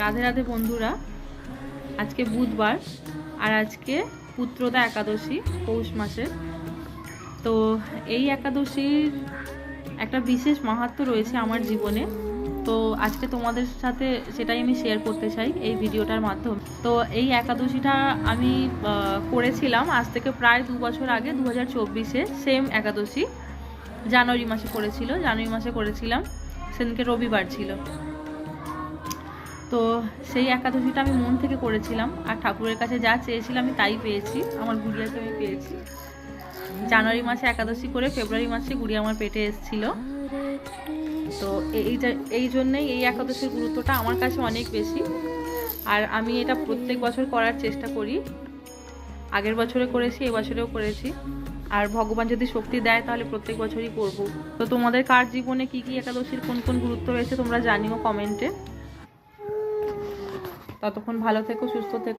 রাধে রাধে বন্ধুরা, আজকে বুধবার আর আজকে পুত্রদা একাদশী পৌষ মাসের। তো এই একাদশীর একটা বিশেষ মাহাত্ম্য রয়েছে আমার জীবনে। তো আজকে তোমাদের সাথে সেটাই আমি শেয়ার করতে চাই এই ভিডিওটার মাধ্যমে। তো এই একাদশীটা আমি করেছিলাম আজ থেকে প্রায় 2 বছর আগে, 2024-এ সেম একাদশী জানুয়ারি মাসে করেছিলাম। সেদিনকে রবিবার ছিল। তো সেই একাদশীটা আমি মন থেকে করেছিলাম, আর ঠাকুরের কাছে যা চেয়েছিলাম আমি তাই পেয়েছি। আমার গুড়িয়াকে আমি পেয়েছি। জানুয়ারি মাসে একাদশী করে ফেব্রুয়ারি মাসে গুড়িয়া আমার পেটে এসেছিল। তো এই জন্যেই এই একাদশীর গুরুত্বটা আমার কাছে অনেক বেশি, আর আমি এটা প্রত্যেক বছর করার চেষ্টা করি। আগের বছরে করেছি, এবছরেও করেছি, আর ভগবান যদি শক্তি দেয় তাহলে প্রত্যেক বছরই করব। তো তোমাদের কার জীবনে কি কি একাদশীর কোন কোন গুরুত্ব রয়েছে তোমরা জানিও কমেন্টে। ততক্ষণ ভালো থেকো, সুস্থ থেকো।